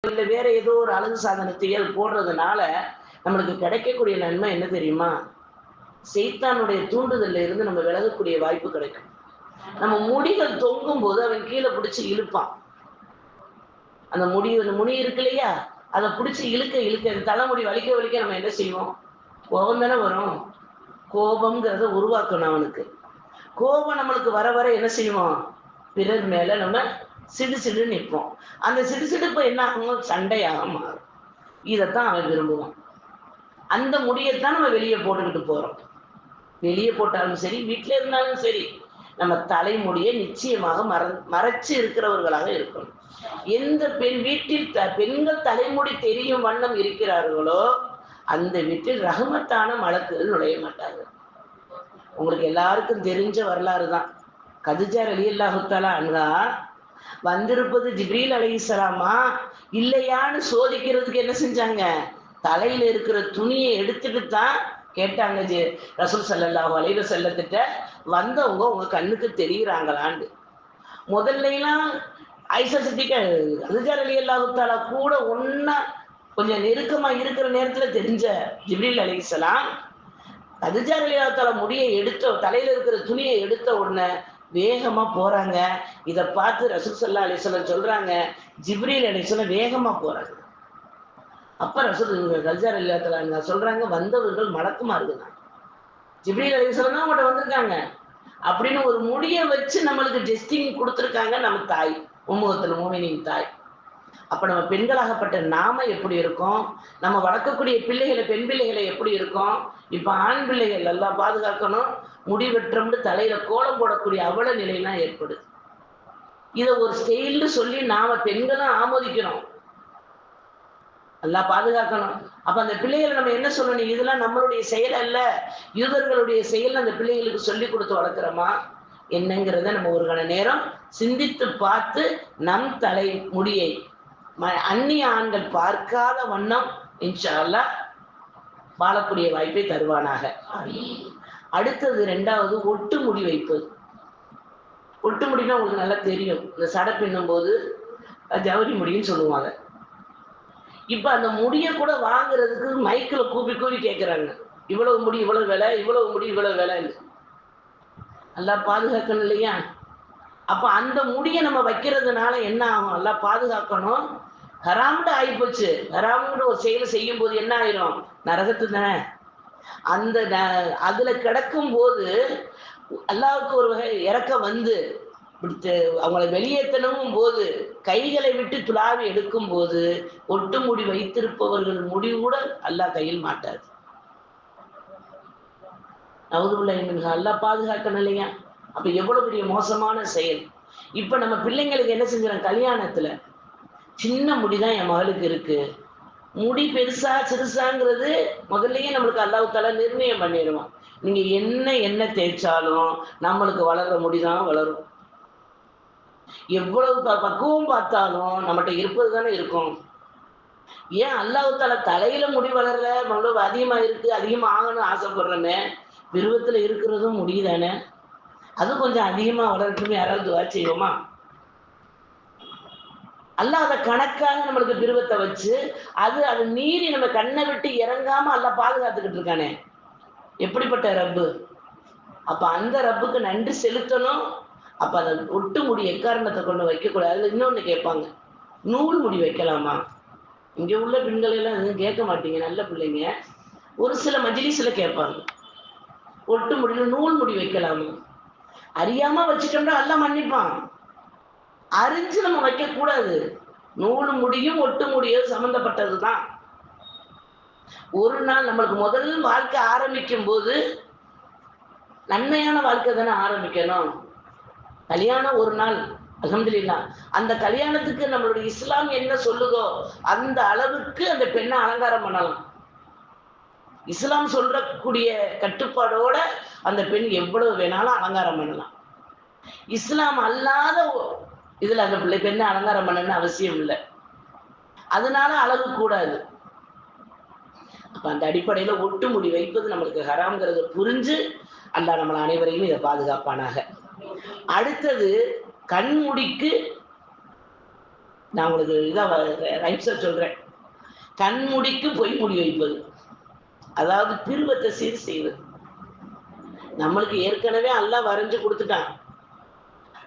இல்லை வேற ஏதோ ஒரு அழகு சாதனத்தையல் போடுறதுனால நம்மளுக்கு கிடைக்கக்கூடிய நன்மை என்ன தெரியுமா? சைத்தானுடைய தூண்டுதல்ல இருந்து நம்ம விலகக்கூடிய வாய்ப்பு கிடைக்கும். நம்ம முடிகள் தொங்கும் போது அவன் கீழே பிடிச்சி இழுப்பான். அந்த முனி இருக்கு இல்லையா, அதை பிடிச்சி இழுக்க இழுக்க தலைமுடி வலிக்க வலிக்க நம்ம என்ன செய்வோம்? கோபம் தானே வரும். கோபம்ங்கிறத உருவாக்கணும் அவனுக்கு. கோபம் நம்மளுக்கு வர வர என்ன செய்வோம்? பிறர் மேல நம்ம சிடு சிடு நிற்போம். அந்த சிடு சிடுப்பு என்ன ஆகும்? சண்டையாக மாறும். இதைத்தான் அவன் விரும்புவான். அந்த முடியத்தான் நம்ம வெளியே போட்டுக்கிட்டு போறோம். வெளியே போட்டாலும் சரி, வீட்டில இருந்தாலும் சரி, நம்ம தலைமுடியை நிச்சயமாக மறைச்சு இருக்கிறவர்களாக இருக்கணும். எந்த வீட்டில் பெண்கள் தலைமுடி தெரியும் வண்ணம் இருக்கிறார்களோ அந்த வீட்டில் ரஹமத்தான மலக்குகள் நுழைய மாட்டார்கள். உங்களுக்கு எல்லாருக்கும் தெரிஞ்ச வரலாறு தான். கதிஜா ரலியல்லாஹு தஆலா அன்ஹா வந்திருப்பது ஜிப்ரீல் அலைஹிஸ்ஸலாமா இல்லையான்னு சோதிக்கிறதுக்கு என்ன செஞ்சாங்க? தலையில இருக்கிற துணியை எடுத்துட்டு தான் கேட்டாங்க ரசூல் ஸல்லல்லாஹு அலைஹி வஸல்லத்திட்ட, வந்தவங்க உங்க கண்ணுக்கு தெரியுறாங்களான்னு. முதல்லாம் ஆயிஷா சித்திகா கதிஜா ரலியல்லாஹு தஆலா கூட ஒன்னா கொஞ்சம் நெருக்கமா இருக்கிற நேரத்துல தெரிஞ்ச ஜிப்ரீல் அலைஹிஸ்ஸலாம் கதிஜா ரலியல்லாஹு தஆலா முடியை எடுத்த தலையில இருக்கிற துணியை எடுத்த உடனே வேகமா போறாங்க. இதை பார்த்து ரசூல் ஸல்லல்லாஹு அலைஹி வஸல்லம் சொல்றாங்க, ஜிப்ரீல் அலைஹிஸ்ஸலாம் வேகமா போறாங்க. அப்ப ரசூல் கதிஜா ரலியல்லாஹு தஆலா சொல்றாங்க, வந்தவர்கள் மலக்குமார்கள் தான், ஜிப்ரீல் அலைஹிஸ்ஸலாம் தான் அவங்கள்ட்ட வந்திருக்காங்க அப்படின்னு ஒரு முடியை வச்சு நம்மளுக்கு டெஸ்டிங் கொடுத்துருக்காங்க நம்ம தாய், உம்மஹத்துல் முஃமினீன் தாய். அப்ப நம்ம பெண்களாகப்பட்ட நாம எப்படி இருக்கும்? நம்ம வளர்க்கக்கூடிய பிள்ளைகளை, பெண் பிள்ளைகளை எப்படி இருக்கும்? இப்ப ஆண் பிள்ளைகள் எல்லாம் பாதுகாக்கணும். முடி வெற்றம்னு தலையில கோலம் போடக்கூடிய அவல நிலையெல்லாம் ஏற்படுது. இதை ஒரு ஸ்டைல்னு சொல்லி நாம பெண்களும் ஆமோதிக்கிறோம். எல்லாம் பாதுகாக்கணும். அப்ப அந்த பிள்ளைகளை நம்ம என்ன சொல்லணும்? இதெல்லாம் நம்மளுடைய செயல் அல்ல, யூதர்களுடைய செயல். அந்த பிள்ளைகளுக்கு சொல்லி கொடுத்து வளர்க்குறோமா என்னங்கிறத நம்ம ஒரு கண நேரம் சிந்தித்து பார்த்து நம் தலை முடியை அந்நிய ஆண்கள் பார்க்காத வண்ணம் இன்ஷா அல்லாஹ் வாழக்கூடிய வாய்ப்பை தருவானாக. அடுத்தது ரெண்டாவது ஒட்டு முடி வைப்பது. ஒட்டு முடினா உங்களுக்கு நல்லா தெரியும். இந்த சடை பின்னும் போது ஜவுரி முடின்னு சொல்லுவாங்க. இப்ப அந்த முடியை கூட வாங்குறதுக்கு மைக்கில் கூப்பி கூப்பி கேட்கிறாங்க, இவ்வளவு முடி இவ்வளவு விலை, இவ்வளவு முடி இவ்வளவு விலைன்னு. நல்லா பாதுகாக்கணும் இல்லையா? அப்ப அந்த முடியை நம்ம வைக்கிறதுனால என்ன ஆகும்? நல்லா பாதுகாக்கணும். ஹராம்னு ஆகிப்போச்சு. ஹராம்னு ஒரு செயலை செய்யும் போது என்ன ஆயிரும்? நரகத்து தானே. அந்த அதுல கிடக்கும் போது அல்லாஹ்வுக்கு ஒரு வகை இறக்கம் வந்து அவங்களை வெளியேற்றணும் போது கைகளை விட்டு துளாவி எடுக்கும் போது ஒட்டு முடி வைத்திருப்பவர்கள் முடி கூட அல்லாஹ் கையில் மாட்டாது. நவுதுபில்லாஹ் அல்லாஹ் பாதுகாக்கணும் இல்லையா? அப்ப எவ்வளவு பெரிய மோசமான செயல். இப்ப நம்ம பிள்ளைங்களுக்கு என்ன செஞ்சிடும்? கல்யாணத்துல சின்ன முடிதான் என் மகளுக்கு இருக்கு, முடி பெருசா சிறுசாங்கிறது முதல்லயே நம்மளுக்கு அல்லாஹ் தஆலா நிர்ணயம் பண்ணிடுவான். நீங்க என்ன தேய்ச்சாலும் நம்மளுக்கு வளர்ற முடிதான் வளரும். எவ்வளவு பக்குவம் பார்த்தாலும் நம்மகிட்ட இருப்பது தானே இருக்கும். ஏன் அல்லாஹ் தஆலா தலையில முடி வளர்ற அவ்வளவு அதிகமா இருக்கு, அதிகமா ஆகணும்னு ஆசைப்படுறோமே, விருவத்துல இருக்கிறதும் முடியுதானே, அது கொஞ்சம் அதிகமா வளரட்டுமே யாராவது துஆ செய்வோமா? அல்லாஹ் அதை கணக்காக நம்மளுக்கு பிருவத்தை வச்சு அது மீறி நம்ம கண்ணை விட்டு இறங்காம அல்லாஹ் பாதுகாத்துக்கிட்டு இருக்கானே, எப்படிப்பட்ட ரப்பு. அப்ப அந்த ரப்புக்கு நன்றி செலுத்தணும். அப்ப அதை ஒட்டு முடி எக்காரணத்தை கொண்டு வைக்கக்கூடாது. இன்னொன்னு கேட்பாங்க, நூல் முடி வைக்கலாமா? இங்க உள்ள பெண்கள் எல்லாம் எதுவும் கேட்க மாட்டீங்க, நல்ல பிள்ளைங்க. ஒரு சில மஜ்லிஸ்ல கேட்பாங்க, ஒட்டு முடியில நூல் முடி வைக்கலாமா? அறியாம வச்சுட்டோம்னா அல்லாஹ் மன்னிப்பான். அறிஞ்சு நம்ம வைக்க கூடாது. நூல் முடியும் ஒட்டு முடியும் சம்பந்தப்பட்டதுதான். ஒரு நாள் நம்மளுக்கு முதல் வாழ்க்கை ஆரம்பிக்கும் போது நன்மையான வாழ்க்கை தானே ஆரம்பிக்கணும். கல்யாணம் ஒரு நாள் அல்ஹம்துலில்லாஹ், அந்த கல்யாணத்துக்கு நம்மளுடைய இஸ்லாம் என்ன சொல்லுதோ அந்த அளவுக்கு அந்த பெண்ணை அலங்காரம் பண்ணலாம். இஸ்லாம் சொல்றக்கூடிய கட்டுப்பாடோட அந்த பெண் எவ்வளவு வேணாலும் அலங்காரம் பண்ணலாம். இஸ்லாம் அல்லாத இதுல அந்த பெண்ணை அலங்காரம் பண்ணணும்னு அவசியம் இல்லை. அதனால அழகு கூடாது. அப்ப அந்த அடிப்படையில ஒட்டு முடி வைப்பது நம்மளுக்கு ஹராம்ங்கிறத புரிஞ்சு அல்லாஹ் நம்மள அனைவரையும் இதை பாதுகாப்பானாக. அடுத்தது கண்முடிக்கு நான் உங்களுக்கு ரைட்ஸா சொல்றேன். கண்முடிக்கு பொய்முடி வைப்பது, அதாவது பிருவத்தை சீர் செய்வது. நம்மளுக்கு ஏற்கனவே அல்லாஹ் வரைஞ்சு கொடுத்துட்டான்.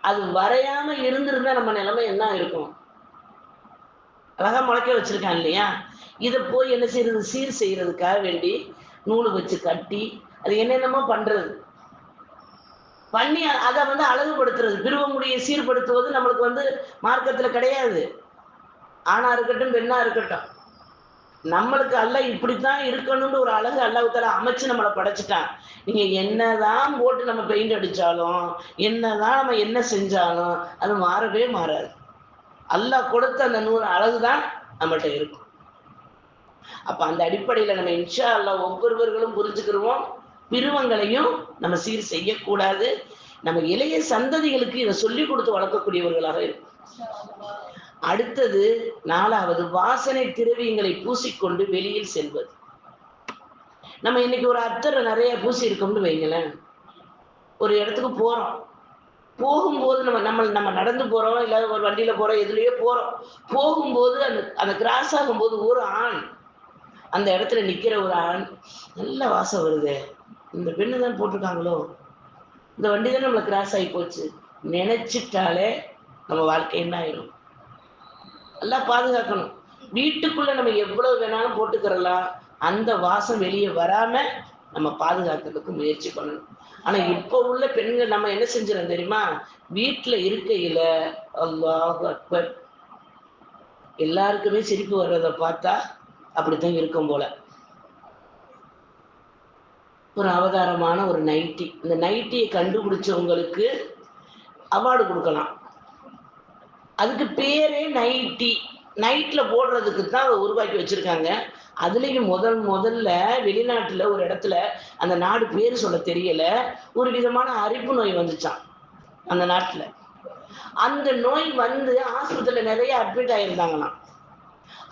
அது வரையாம இருந்திருந்தா நம்ம நிலைமை என்ன இருக்கும்? அழகா முளைக்க வச்சிருக்கான் இல்லையா? இதை போய் என்ன செய்யறது? சீர் செய்யறதுக்காக வேண்டி நூலு வச்சு கட்டி அது என்னென்னமோ பண்றது, பண்ணி அதை அழகுபடுத்துறது. பிருவமுடியை சீர்படுத்துவது நம்மளுக்கு மார்க்கத்துல கிடையாது. ஆணா இருக்கட்டும் பெண்ணா இருக்கட்டும், நம்மளுக்கு அல்லாஹ் இப்படித்தான் இருக்கணும்னு ஒரு அழகு அல்லாஹ் தஆலா அமைச்சு நம்மளை படைச்சிட்டான். நீங்க என்னதான் போட்டு நம்ம பெயிண்ட் அடிச்சாலும், என்னதான் நம்ம என்ன செஞ்சாலும் அது மாறவே மாறாது. அல்லாஹ் கொடுத்த அந்த அழகுதான் நம்மகிட்ட இருக்கும். அப்ப அந்த அடிப்படையில நம்ம இன்ஷா அல்லாஹ் ஒவ்வொருவர்களும் புரிஞ்சுக்கிறோம், பிருவங்களையும் நம்ம சீர் செய்யக்கூடாது. நம்ம இளைய சந்ததிகளுக்கு இதை சொல்லிக் கொடுத்து வளர்க்கக்கூடியவர்களாக இருக்கும். அடுத்தது 4வது, வாசனை திரவியங்களை பூசிக்கொண்டு வெளியில் செல்வது. நம்ம இன்னைக்கு ஒரு அத்தரை நிறைய பூசி இருக்கோம்னு வைங்களேன், ஒரு இடத்துக்கு போறோம், போகும்போது நம்ம நடந்து போறோம், இல்ல ஒரு வண்டியில போறோம், எதுலயோ போறோம், போகும்போது அந்த கிராஸ் ஆகும்போது ஒரு ஆண், அந்த இடத்துல நிக்கிற ஒரு ஆண், நல்ல வாசம் வருது, இந்த பெண்ணு தான் போட்டிருக்காங்களோ, இந்த வண்டி தான் நம்மளை கிராஸ் ஆகி போச்சு நினைச்சிட்டாலே நம்ம வாழ்க்கை என்ன ஆயிடும்? நல்லா பாதுகாக்கணும். வீட்டுக்குள்ள நம்ம எவ்வளவு வேணாலும் போட்டுக்கிறலாம், அந்த வாசம் வெளியே வராம நம்ம பாதுகாக்கிறதுக்கு முயற்சி பண்ணணும். ஆனா இப்ப உள்ள பெண்கள் நம்ம என்ன செஞ்சிடும் தெரியுமா? வீட்டுல இருக்கையில அல்லாஹ் அக்பர், எல்லாருக்குமே சிரிப்பு வர்றதை பார்த்தா அப்படித்தான் இருக்கும் போல. ஒரு அவதாரமான ஒரு நைட்டி, இந்த நைட்டியை கண்டுபிடிச்சவங்களுக்கு அவார்டு கொடுக்கலாம். அதுக்கு பேரே நைட்டி, நைட்ல போடுறதுக்கு தான் அதை உருவாக்கி வச்சிருக்காங்க. அதுலயும் முதல்ல வெளிநாட்டுல ஒரு இடத்துல, அந்த நாடு பேரு சொல்ல தெரியல, ஒரு விதமான அரிப்பு நோய் வந்துச்சான் அந்த நாட்டுல. அந்த நோய் ஆஸ்பத்திரியில நிறைய அட்மிட் ஆயிருந்தாங்களாம்.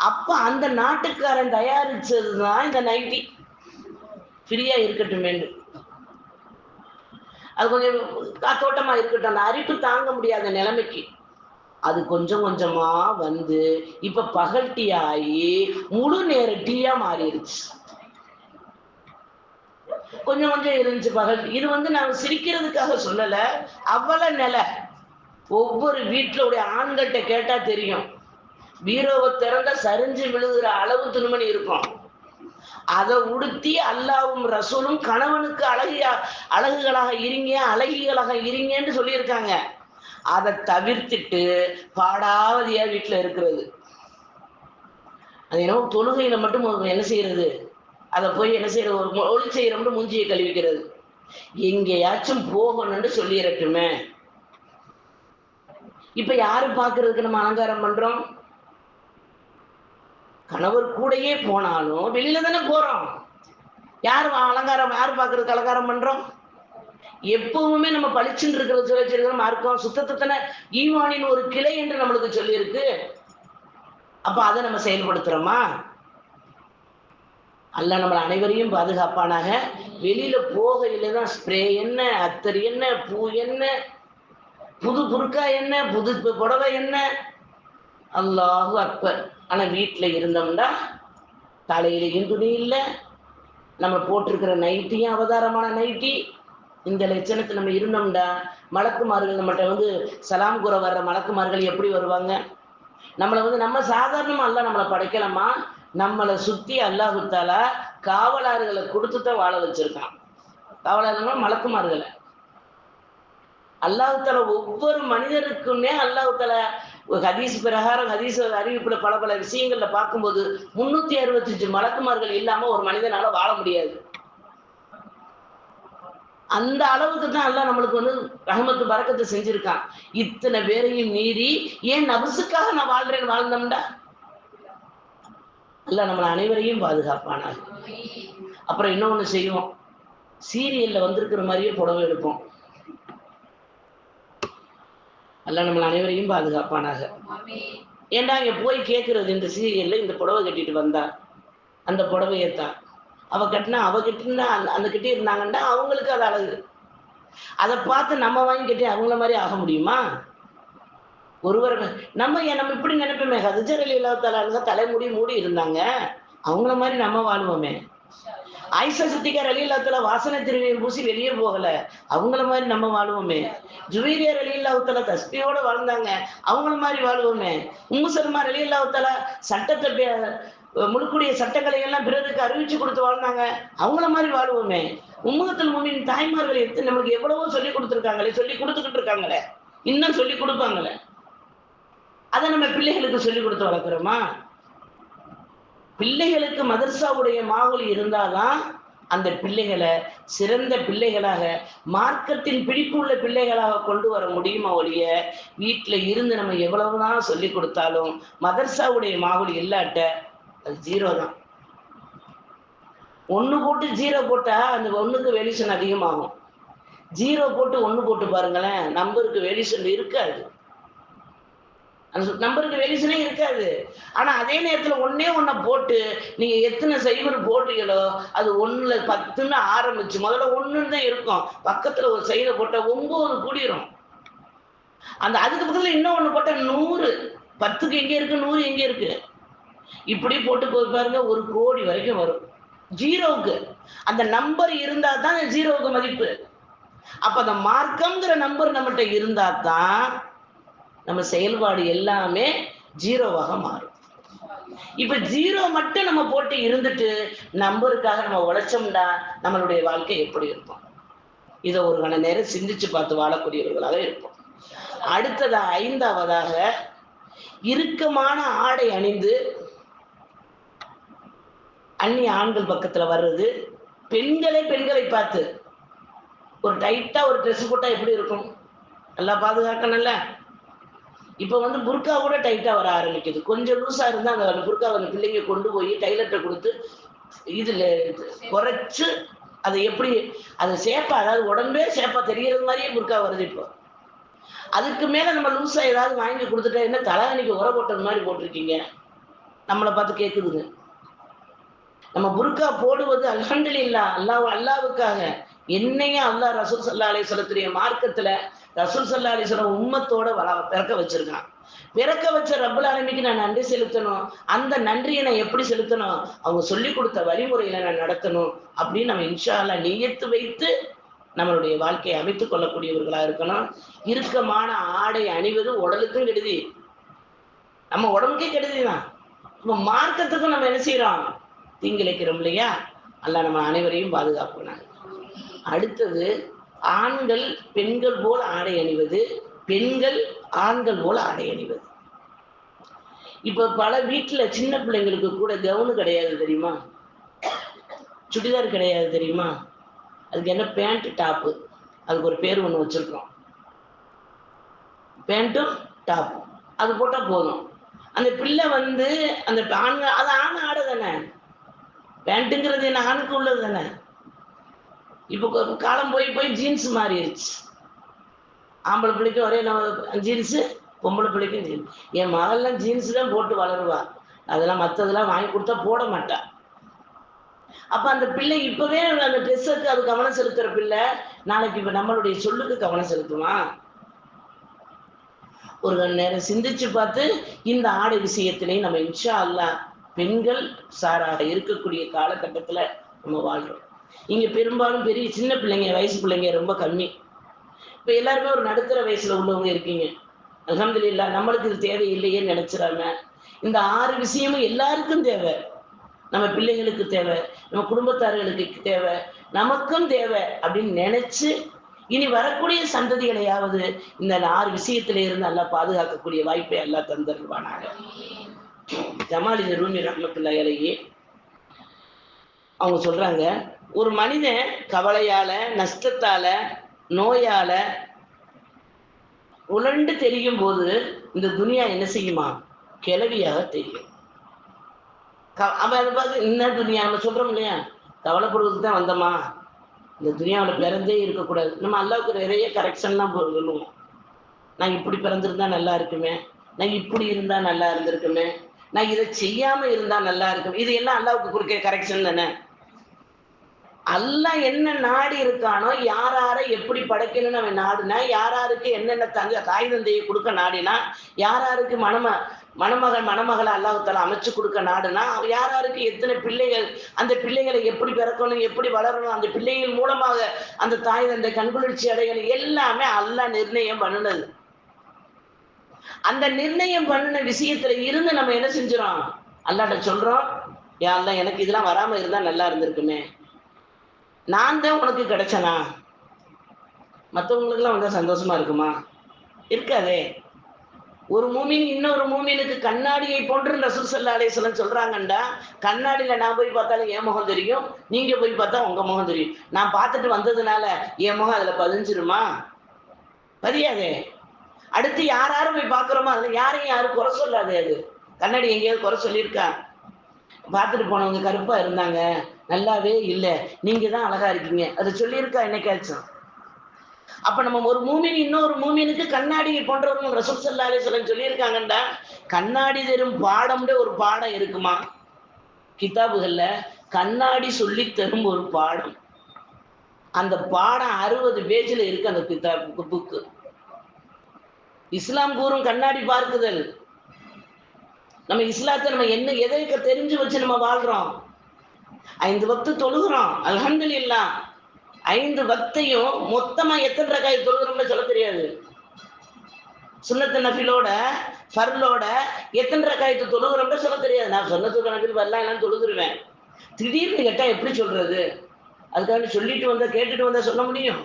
அப்ப அந்த நாட்டுக்காரன் தயாரிச்சதுதான் இந்த நைட்டி, ஃப்ரீயா இருக்கட்டும். அது கொஞ்சம் காத்தோட்டமா இருக்கட்டும், அந்த அரிப்பு தாங்க முடியாத நிலைமைக்கு அது கொஞ்சம் கொஞ்சமா இப்ப பகல் டீ ஆகி முழு நேர டீயா மாறிடுச்சு. கொஞ்சம் கொஞ்சம் இருந்துச்சு பகல். இது நான் சிரிக்கிறதுக்காக சொல்லல, அவ்வளவு நிலை. ஒவ்வொரு வீட்டுல ஆண்கள்கிட்ட கேட்டா தெரியும், பீரோவை திறந்த சரிஞ்சு விழுகிற அளவு துணிமணி இருக்கும். அதை உடுத்தி அல்லாவும் ரசூலும் கணவனுக்கு அழகுகளாக இருங்க, அழகிகளாக இருங்கன்னு சொல்லியிருக்காங்க. அதை தவிர்த்துட்டு பாடாவதியா வீட்டுல இருக்கிறது. அது என்ன தொழுகையில மட்டும் என்ன செய்யறது, அதை போய் என்ன செய்யறது, ஒரு ஒளி செய்யறோம்னு மூஞ்சியை கழுவிக்கிறது. எங்கேயாச்சும் போகணும்னு சொல்லிடட்டுமே. இப்ப யாரு பாக்குறதுக்கு நம்ம அலங்காரம் பண்றோம்? கணவர் கூடயே போனாலும் வெளியில தானே போறோம். யாரு அலங்காரம், யாரு பாக்குறதுக்கு அலங்காரம் பண்றோம்? எப்பவுமே நம்ம பளிச்சுன்னு இருக்கிறது சொல்லி வச்சிருக்கிறோம். மார்க்கம் சுத்தத்தனை ஈமானின் ஒரு கிளை என்று நம்மளுக்கு சொல்லி இருக்கு. அப்ப அதை நம்ம செயல்படுத்துறோமா? அல்லாஹ் நம்மளை அனைவரையும் பாதுகாப்பானாக. வெளியில போகையிலதான் ஸ்ப்ரே என்ன, அத்தர் என்ன, பூ என்ன, புது புருக்கா என்ன, புது புடவை என்ன, அல்லாஹு அக்பர். ஆனா வீட்டுல இருந்தோம்னா தலையிலையும் துணி இல்லை, நம்ம போட்டிருக்கிற நைட்டியும் அவதாரமான நைட்டி. இந்த லட்சணத்தை நம்ம இருந்தோம்டா, மலக்குமார்கள் நம்மகிட்ட சலாம் கூற வர்ற மலக்குமார்கள் எப்படி வருவாங்க? நம்மளை நம்ம சாதாரணமா அல்லாஹ் நம்மளை படைக்கலாமா? நம்மளை சுத்தி அல்லாஹ் தஆலா காவலார்களை கொடுத்துதான் வாழ வச்சிருக்கான். காவலார்கள் மலக்குமார்களை அல்லாஹ் தஆலா ஒவ்வொரு மனிதருக்குமே அல்லாஹ் தஆலா ஹதீஸ் பிரகாரம், ஹதீஸ் அறிவிப்புல பல விஷயங்கள்ல பார்க்கும்போது 365 மலக்குமார்கள் இல்லாம ஒரு மனிதனால வாழ முடியாது. அந்த அளவுக்கு தான் அல்லாஹ் நம்மளுக்கு ரஹமத்து பரக்கத்தை செஞ்சிருக்கான். இத்தனை பேரையும் மீறி ஏன் நபசுக்காக நான் வாழ்றேன்னு வாழ்ந்தோம்டா, அல்லாஹ் நம்மளை அனைவரையும் பாதுகாப்பானாங்க. அப்புறம் இன்னொன்னு செய்வோம், சீரியல்ல வந்திருக்கிற மாதிரியே புடவை எடுப்போம். அல்லாஹ் நம்மளை அனைவரையும் பாதுகாப்பானாக. ஏன்டா இங்க போய் கேட்கறது, இந்த சீரியல்ல இந்த புடவை கட்டிட்டு வந்தா, அந்த புடவையத்தான் அவ கட்டினா, அவ கட்டினா அந்த கிட்டே இருந்தாங்கன்னா அவங்களுக்கு அது அழகு. அதை பார்த்து நம்ம வாங்கி கட்டி அவங்கள மாதிரி ஆக முடியுமா? ஒருவர் நம்ம இப்படி நினைப்போமே, ஹதிஜா ரலியல்லாஹு தஆலா தலைமுடி மூடி இருந்தாங்க, அவங்கள மாதிரி நம்ம வாழ்வோமே. ஆயிஷா சித்திகா ரலியல்லாஹு தஆலா வாசனை திரவியம் பூசி வெளியே போகல, அவங்கள மாதிரி நம்ம வாழ்வோமே. ஜுவைரியா ரலியல்லாஹு தஆலா தஸ்பீஹோட வாழ்ந்தாங்க, அவங்கள மாதிரி வாழ்வோமே. உம்மு சல்மா ரலியல்லாஹு தஆலா சட்டத்தை முழுக்கூடிய சட்டங்களை எல்லாம் பிறருக்கு அறிவிச்சு கொடுத்து வாழ்ந்தாங்க, அவங்கள மாதிரி வாழ்வோமே. உம்மகத்துல் முஃமினீன் தாய்மார்கள் நம்மளுக்கு எவ்வளவோ சொல்லி கொடுத்துருக்காங்களே, சொல்லி கொடுத்துக்கிட்டு இருக்காங்களே, இன்னும் சொல்லி கொடுப்பாங்களே. அதை நம்ம பிள்ளைகளுக்கு சொல்லி கொடுத்து வளர்க்குறோமா? பிள்ளைகளுக்கு மதர்சாவுடைய மாவுல் இருந்தாதான் அந்த பிள்ளைகளை சிறந்த பிள்ளைகளாக, மார்க்கத்தின் பிடிப்புள்ள பிள்ளைகளாக கொண்டு வர முடியுமா ஒழிய, வீட்டில் இருந்து நம்ம எவ்வளவுதான் சொல்லி கொடுத்தாலும் மதர்சாவுடைய மாவுல் இல்லாட்ட அது ஜீரோ தான். 1 போட்டு 0 போட்டா அந்த 1க்கு வேல்யூஷன் அதிகமாகும். 0 போட்டு 1 போட்டு பாருங்களேன், நம்பருக்கு வேல்யூஷன் இருக்காது, நம்பருக்கு வேல்யூஷனே இருக்காது. ஆனா அதே நேரத்துல 1 போட்டு நீங்க எத்தனை சைபர் போட்டீங்களோ அது 1ல 10ன்னு ஆரம்பிச்சு முதல்ல 1ன்னு தான் இருக்கும், பக்கத்துல ஒரு சைட போட்டா 9 கூடிரும். அந்த அதுக்கு பக்கத்துல இன்னும் 1 போட்டா 100, 10க்கு எங்க இருக்கு, 100 எங்க இருக்கு, இப்படி போட்டு போய் பாருங்க 1 கோடி வரைக்கும் வரும். 0க்கு அந்த நம்பர் இருந்தா தான் 0க்கு மதிப்பு. அப்ப அந்த மார்க்கம்ங்கிற நம்பர் நம்மகிட்ட இருந்தா தான் நம்ம செயல்பாடு எல்லாமே 0வாக மாறும். இப்ப 0 மட்டும் நம்ம போட்டு இருந்துட்டு நம்பருக்காக நம்ம உழைச்சோம்னா நம்மளுடைய வாழ்க்கை எப்படி இருக்கும்? இதை ஒரு கண நேரம் சிந்திச்சு பார்த்து வாழக்கூடியவர்களாக இருப்போம். அடுத்ததா 5வதாக, இறுக்கமான ஆடை அணிந்து அந்நிய ஆண்கள் பக்கத்துல வர்றது. பெண்களை பார்த்து ஒரு டைட்டா ஒரு ட்ரெஸ் போட்டா எப்படி இருக்கும்? நல்லா பாதுகாக்கணும்ல. இப்ப புர்கா கூட டைட்டா வர ஆரம்பிக்குது. கொஞ்சம் லூசா இருந்தா அந்த புர்கா பிள்ளைங்க கொண்டு போய் டைலர்ட்ட கொடுத்து இதுல குறைச்சு அதை எப்படி அதை சேப்பா, அதாவது உடம்பே சேப்பா தெரியறது மாதிரியே புர்கா வருது. இப்போ அதுக்கு மேல நம்ம லூசா ஏதாவது வாங்கி கொடுத்துட்டா என்ன தலகாணிக்கு உர போட்டது மாதிரி போட்டிருக்கீங்க, நம்மளை பார்த்து கேட்குதுங்க. நம்ம புர்கா போடுவது அல்ஹம்துலில்லாஹ் அல்லாவுக்காக. என்னையும் அல்லாஹ் ரசூல் ஸல்லல்லாஹு அலைஹி வஸல்லம் மார்க்கத்துல ரசூல் ஸல்லல்லாஹு அலைஹி வஸல்லம் உம்மத்தோட பிறக்க வச்சிருக்கான். பிறக்க வச்ச ரப்பல் ஆலமீனுக்கு நான் நன்றி செலுத்தணும். அந்த நன்றியை நான் எப்படி செலுத்தணும்? அவங்க சொல்லி கொடுத்த வழிமுறையில நான் நடத்தணும் அப்படின்னு நம்ம இன்ஷா அல்லாஹ் நியத்து வைத்து நம்மளுடைய வாழ்க்கையை அமைத்துக் கொள்ளக்கூடியவர்களா இருக்கணும். இறுக்கமான ஆடை அணிவது உடலுக்கும் கெடுதி, நம்ம உடம்புக்கே கெடுதிதான். நம்ம மார்க்கத்துக்கும் நம்ம என்ன செய்யறோம்? தீங்கிழைக்கிறோம் இல்லையா? அல்லாஹ் நம்ம அனைவரையும் பாதுகாப்புனாங்க. அடுத்தது, ஆண்கள் பெண்கள் போல் ஆடை அணிவது, பெண்கள் ஆண்கள் போல ஆடை அணிவது. இப்ப பல வீட்டுல சின்ன பிள்ளைங்களுக்கு கூட கவுனு கிடையாது தெரியுமா, சுடிதார் கிடையாது தெரியுமா, அதுக்கு என்ன பேண்ட் டாப்பு, அதுக்கு ஒரு பேர் ஒண்ணு வச்சிருக்கோம், பேண்ட்டும் டாப்பும். அது போட்டா போதும். அந்த பிள்ளை அந்த ஆண், அது ஆண் ஆடை தானே, பேண்ட்டுங்கிறது என்ன ஆணுக்கு உள்ளது தானே. இப்போ காலம் போய் ஜீன்ஸ் மாறிடுச்சு. ஆம்பளை பிள்ளைக்கும் ஒரே ஜீன்ஸு, பொம்பளை பிள்ளைக்கும் ஜீன்ஸ். என் மகள்லாம் ஜீன்ஸ் தான் போட்டு வளருவா, அதெல்லாம் மற்றதெல்லாம் வாங்கி கொடுத்தா போட மாட்டா. அப்ப அந்த பிள்ளை இப்பவே அந்த ட்ரெஸ்ஸுக்கு அது கவனம் செலுத்துற பிள்ளை நாளைக்கு இப்ப நம்மளுடைய சொல்லுக்கு கவனம் செலுத்துமா? ஒரு நேரம் சிந்திச்சு பார்த்து இந்த ஆடை விஷயத்திலையும் நம்ம இன்ஷா அல்லாஹ் பெண்கள் சாராக இருக்கக்கூடிய காலகட்டத்துல நம்ம வாழ்றோம். இங்க பெரும்பாலும் பெரிய சின்ன பிள்ளைங்க, வயசு பிள்ளைங்க ரொம்ப கம்மி. இப்ப எல்லாருமே ஒரு நடுத்தர வயசுல உள்ளவங்க இருக்கீங்க. அல்ஹம்துலில்லாஹ். நம்மளுக்கு இது தேவையில்லையேன்னு நினைச்சிடாம, இந்த 6 விஷயமும் எல்லாருக்கும் தேவை. நம்ம பிள்ளைகளுக்கு தேவை, நம்ம குடும்பத்தார்களுக்கு தேவை, நமக்கும் தேவை அப்படின்னு நினைச்சு இனி வரக்கூடிய சந்ததிகளையாவது இந்த 6 விஷயத்தில இருந்து நல்லா பாதுகாக்கக்கூடிய வாய்ப்பை எல்லாம் தந்துருவானாக. ஜமாலுதீன் ரூமி ரஹ்மத்துல்லாஹி அலைஹி அவங்க சொல்றாங்க, ஒரு மனிதன் கவலையால, நஷ்டத்தால, நோயால உழண்டு தெரியும் போது இந்த துனியா என்ன செய்யுமா? கிளவியாக தெரியும். அவன் அதை பார்த்து என்ன துனியா நம்ம சொல்றோம் இல்லையா, கவலைப்படுவதுக்கு தான் வந்தோமா, இந்த துனியாவில் பிறந்தே இருக்கக்கூடாது. நம்ம அல்லாவுக்கு நிறைய கரெக்ஷன்லாம் சொல்லுவோம். நான் இப்படி பிறந்திருந்தா நல்லா இருக்குமே, நான் இப்படி இருந்தா நல்லா இருந்திருக்குமே, நான் இதை செய்யாம இருந்தா நல்லா இருக்கும். இது எல்லாம் அல்லாவுக்கு கொடுக்க கரெக்ஷன் தானே. அல்லாஹ் என்ன நாடி இருக்கானோ, யாரை எப்படி படைக்கணும்னு அவன் நாடினா, யாருக்கு என்னென்ன தாய் தந்தையை கொடுக்க நாடினா, யாருக்கு மணமகன் மணமகளை அல்லாஹ் தஆலா அமைச்சு கொடுக்க நாடுனா, யாருக்கு எத்தனை பிள்ளைகள், அந்த பிள்ளைகளை எப்படி பிறக்கணும், எப்படி வளரணும், அந்த பிள்ளைகள் மூலமாக அந்த தாய் தந்தை கண்குளிர்ச்சி அடையணும், எல்லாமே அல்லாஹ் நிர்ணயம் பண்ணுனது. அந்த நிர்ணயம் பண்ணின விஷயத்துல இருந்து நம்ம என்ன செஞ்சிரோம், அல்லாஹ்ட்ட சொல்றோம், யா அல்லாஹ் எனக்கு இதெல்லாம் வராம இருந்தா நல்லா இருந்திருக்குமே, நான் தான் உனக்கு கிடைச்சனா? மற்றவங்களுக்கு எல்லாம் வந்தா சந்தோஷமா இருக்குமா? இருக்காதே. ஒரு மூமின் இன்னொரு மூமினுக்கு கண்ணாடியை போன்று ரசூல் ஸல்லல்லாஹு அலைஹி வஸல்லம் சொல்றாங்கண்டா, கண்ணாடியில நான் போய் பார்த்தாலும் என் முகம் தெரியும், நீங்க போய் பார்த்தா உங்க முகம் தெரியும். நான் பார்த்துட்டு வந்ததுனால என் முகம் அதுல பதிஞ்சிருமா? பதியாதே. அடுத்து யாரும் போய் பார்க்கிறோமோ அதுல யாரையும் யாரும் குறை சொல்லாது. அது கண்ணாடி எங்கேயாவது குறை சொல்லியிருக்கா? பார்த்துட்டு போனவங்க கருப்பா இருந்தாங்க, நல்லாவே இல்லை, நீங்க தான் அழகா இருக்கீங்க, அது சொல்லியிருக்கா என்னைக்காச்சும்? அப்ப நம்ம ஒரு மூமின் இன்னொரு மூமினுக்கு கண்ணாடியை போன்றவர்கள் ரசூல் ஸல்லல்லாஹு அலைஹி வஸல்லம் சொல்லியிருக்காங்கண்டா, கண்ணாடி தரும் பாடம்னு ஒரு பாடம் இருக்குமா கிதாபுகள்ல? கண்ணாடி சொல்லி தரும் ஒரு பாடம். அந்த பாடம் 60 பேஜ்ல இருக்கு அந்த கிதாபு புக்கு. இஸ்லாம் கூறும் கண்ணாடி பார்க்குதல். நம்ம இஸ்லாத்தை நம்ம என்ன எதை தெரிஞ்சு வச்சு நம்ம வாழ்றோம்? 5 வக்து தொழுகிறோம், அல்ஹம்துலில்லாஹ். 5 வக்தையும் மொத்தமா எத்தனை ரக்காயத் தொழுகிறோம்னு சொல்ல தெரியாது. சுன்னத்து நஃபிலோட ஃபர்லோட எத்தனை ரக்காயத்து தொழுகிறோம்னு சொல்ல தெரியாது. நான் சுன்னத்து நஃபில் வரலாம் தொழுதுருவேன். திடீர்னு கேட்டா எப்படி சொல்றது? அதுக்காக சொல்லிட்டு வந்தா கேட்டுட்டு வந்தா சொல்ல முடியும்?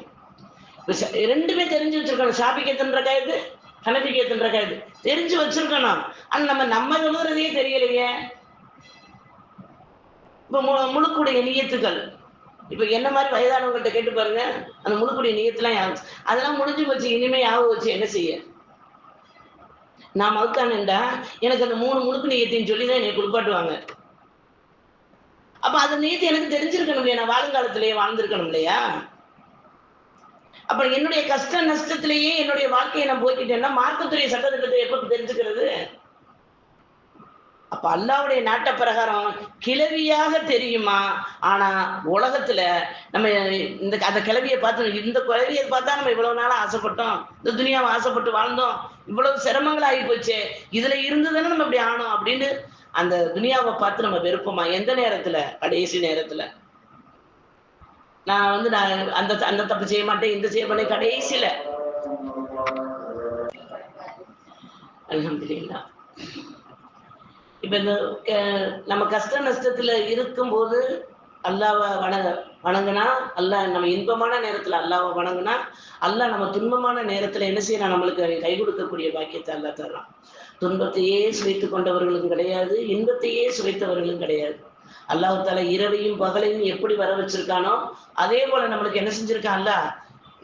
ரெண்டுமே தெரிஞ்சு வச்சிருக்கணும். ஷாபிக்கு எத்தனை ரக்காயத்து, ஹனபிக்கு எத்தனை ரக்காயத்து தெரிஞ்சு வச்சிருக்கணும். ஆனா நம்ம தொழுகிறதையே தெரியலையே. இப்ப முழுக்குடைய நியத்துக்கள், இப்ப என்ன மாதிரி வயதானவங்கள்ட்ட கேட்டு பாருங்க, அந்த முழுக்குடைய நியத்துலாம் அதெல்லாம் முடிஞ்சு போச்சு. இனிமே ஞாபகம் வச்சு என்ன செய்ய? நான் மவுத்தானேண்டா எனக்கு அந்த 3 முழுக்கு நியத்தையும் சொல்லிதான் என்னை குளிப்பாட்டுவாங்க. அப்ப அந்த நியத்தை எனக்கு தெரிஞ்சிருக்கணும் இல்லையா? நான் வாழுங்காலத்திலேயே வாழ்ந்திருக்கணும் இல்லையா? அப்ப என்னுடைய கஷ்ட நஷ்டத்திலேயே என்னுடைய வாழ்க்கையை நான் போய்கிட்டேன்னா மார்க்கத்துடைய சட்டத்திட்டத்தை எப்ப தெரிஞ்சுக்கிறது? அப்ப அல்லாஹ்வுடைய நாட்ட பிரகாரம் கிளவியாக தெரியுமா? ஆனா உலகத்துல நம்ம அந்த கிளவியை பார்த்து, இந்த கிளவியை பார்த்தா நம்ம இவ்வளவு நாளா ஆசைப்பட்டோம், இந்த துனியாவை ஆசைப்பட்டு வாழ்ந்தோம், இவ்வளவு சிரமங்கள் ஆகி போச்சு, இதுல இருந்துதானே நம்ம இப்படி ஆனோம் அப்படின்னு அந்த துனியாவை பார்த்து நம்ம வெறுப்போமா? எந்த நேரத்துல? கடைசி நேரத்துல. நான் அந்த தப்பு செய்ய மாட்டேன், இந்த செய்ய மாட்டேன், கடைசியில அல்ஹம்துலில்லாஹ். இப்ப இந்த நம்ம கஷ்ட நஷ்டத்துல இருக்கும்போது அல்லாஹ்வை வணங்குனா, அல்லாஹ் நம்ம இன்பமான நேரத்துல அல்லாஹ்வை வணங்குனா, அல்லாஹ் நம்ம துன்பமான நேரத்துல என்ன செய்யலாம்? நம்மளுக்கு கை கொடுக்கக்கூடிய பாக்கியத்தை அல்லாஹ் தர்றான். துன்பத்தையே சுவைத்து கொண்டவர்களும் கிடையாது, இன்பத்தையே சுவைத்தவர்களும் கிடையாது. அல்லாஹ் தஆலா இரவையும் பகலையும் எப்படி வர வச்சிருக்கானோ அதே போல நம்மளுக்கு என்ன செஞ்சிருக்கான்? அல்லாஹ்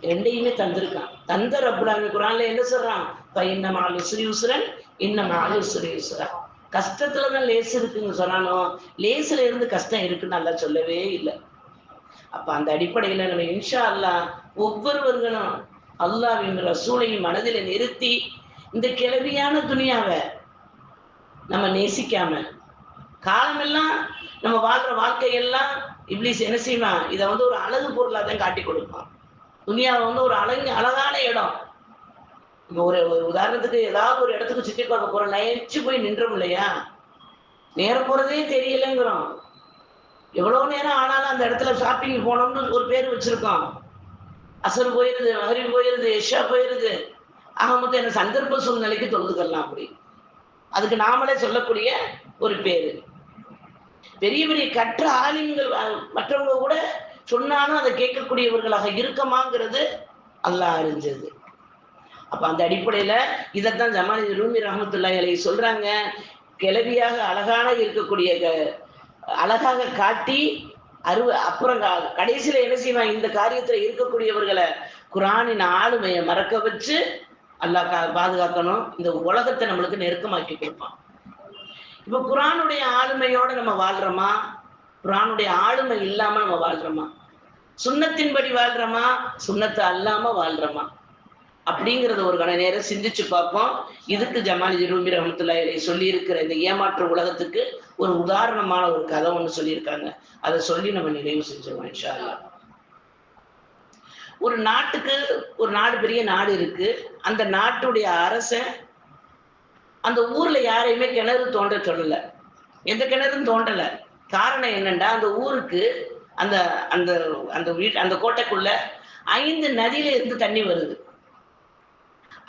ரெண்டையுமே தந்திருக்கான். தந்த ரப்புல் ஆலமீன் குர்ஆன்ல என்ன சொல்றான்? ஃபஇன்ன மஅல் உஸ்ரி யுஸ்ரன், இன்ன மஅல் உஸ்ரி யுஸ்ரா. கஷ்டத்துலதான் லேசு இருக்குன்னு சொன்னானோ, லேசுல இருந்து கஷ்டம் இருக்குன்னு அல்லாஹ் சொல்லவே இல்லை. அப்ப அந்த அடிப்படையில நம்ம இன்ஷா அல்லாஹ் ஒவ்வொருவர்களும் அல்லாஹ்வின் ரசூலையும் மனதில நிறுத்தி இந்த கிளவியான துனியாவை நம்ம நேசிக்காம, காலமெல்லாம் நம்ம வாழ்ற வாழ்க்கையெல்லாம் இப்லீஸ் என்ன செய்வான்? இதை ஒரு அழகு பொருளா தான் காட்டி கொடுப்பான். துனியாவை ஒரு அழகான இடம். இப்போ ஒரு உதாரணத்துக்கு ஏதாவது ஒரு இடத்துக்கு சுற்றி பார்க்க போறோம், நயச்சு போய் நின்றோம் இல்லையா? நேரம் போறதே தெரியலைங்கிறோம். எவ்வளவு நேரம் ஆனாலும் அந்த இடத்துல ஷாப்பிங் போனோம்னு ஒரு பேர் வச்சிருக்கோம். அசர் போயிருது, மகரிப் போயிருது, எஷா போயிருது. ஆக மொத்தம் என்ன சந்தர்ப்ப சூழ்நிலைக்கு தொழுதுக்கலாம். அப்படி அதுக்கு நாமளே சொல்லக்கூடிய ஒரு பேரு. பெரிய பெரிய கற்ற ஆலிம்கள் மற்றவங்க கூட சொன்னாலும் அதை கேட்கக்கூடியவர்களாக இருக்கமாங்கிறது அல்லாஹ் அறிஞ்சது. அப்ப அந்த அடிப்படையில இதைத்தான் ஜமால் ரூமி ரஹ்மத்துல்லாஹி அலைஹி சொல்றாங்க. கிளவியாக அழகாக இருக்கக்கூடிய அழகாக காட்டி அப்புறம் கடைசியில என்ன செய்வான்? இந்த காரியத்துல இருக்கக்கூடியவர்களை குர்ஆனின் ஆளுமையை மறக்க வச்சு அல்லாஹ் பாதுகாக்கணும். இந்த உலகத்தை நம்மளுக்கு நெருக்கமாக்கி கொடுப்பான். இப்ப குர்ஆனுடைய ஆளுமையோட நம்ம வாழ்றோமா? குர்ஆனுடைய ஆளுமை இல்லாம நம்ம வாழ்றோமா? சுன்னத்தின்படி வாழ்றோமா? சுன்னத்து அல்லாம வாழ்றோமா? அப்படிங்கிறத ஒரு கண நேரம் சிந்திச்சு பார்ப்போம். இதுக்கு ஜமாலுதீன் ரூமி ரஹ்மத்துல்லாஹி அலைஹி சொல்லி இருக்கிற இந்த ஏமாற்று உலகத்துக்கு ஒரு உதாரணமான ஒரு கதை ஒண்ணு சொல்லியிருக்காங்க. அதை சொல்லி நம்ம நிறைவு செஞ்சிருவோம் இன்ஷா அல்லாஹ். ஒரு நாட்டுக்கு ஒரு நாடு, பெரிய நாடு இருக்கு. அந்த நாட்டுடைய அரசன் அந்த ஊர்ல யாரையுமே கிணறு தோண்ட சொல்லல, எந்த கிணறும் தோண்டல. காரணம் என்னன்னா, அந்த ஊருக்கு அந்த அந்த அந்த வீட்டு அந்த கோட்டைக்குள்ள 5 நதியில இருந்து தண்ணி வருது.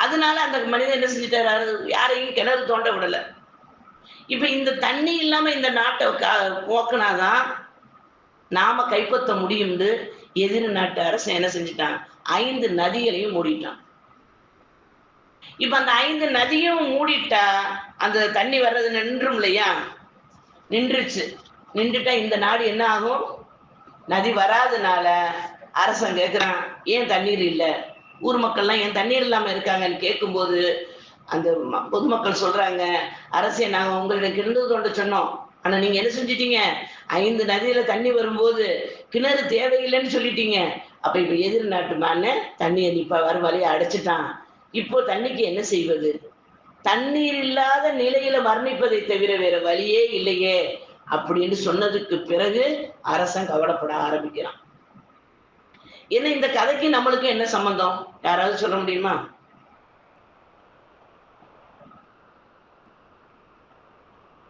அதனால அந்த மனிதன் என்ன செஞ்சுட்டாரு, யாரையும் கிணறு தோண்ட விடல. இப்ப இந்த தண்ணி இல்லாம இந்த நாட்டை போக்குனாதான் நாம கைப்பற்ற முடியும்னு எதிர் நாட்டு அரசன் என்ன செஞ்சுட்டான், 5 நதிகளையும் மூடிட்டான். இப்ப அந்த 5 நதியும் மூடிட்டா அந்த தண்ணி வர்றது நின்றும் இல்லையா, நின்றுச்சு. நின்றுட்டா இந்த நாடு என்ன ஆகும், நதி வராதனால அரசன் கேட்கிறான், ஏன் தண்ணீர் இல்லை, ஊர் மக்கள்லாம் ஏன் தண்ணீர் இல்லாம இருக்காங்கன்னு கேட்கும்போது அந்த பொதுமக்கள் சொல்றாங்க, அரசே நாங்க உங்களிடம் கிணறு தோண்ட சொன்னோம், ஆனா நீங்க என்ன செஞ்சிட்டீங்க, 5 நதியில தண்ணி வரும்போது கிணறு தேவையில்லைன்னு சொல்லிட்டீங்க. அப்ப இப்ப எதிர் நாட்டு மான்னு தண்ணியை நிப்ப வர வழியை அடைச்சிட்டான். இப்போ தண்ணிக்கு என்ன செய்வது, தண்ணீர் இல்லாத நிலையில மரணிப்பதை தவிர வேற வழியே இல்லையே அப்படின்னு சொன்னதுக்கு பிறகு அரசன் கவலைப்பட ஆரம்பிக்கிறான். என்ன இந்த கதைக்கு நம்மளுக்கு என்ன சம்பந்தம், யாராவது சொல்ல முடியுமா?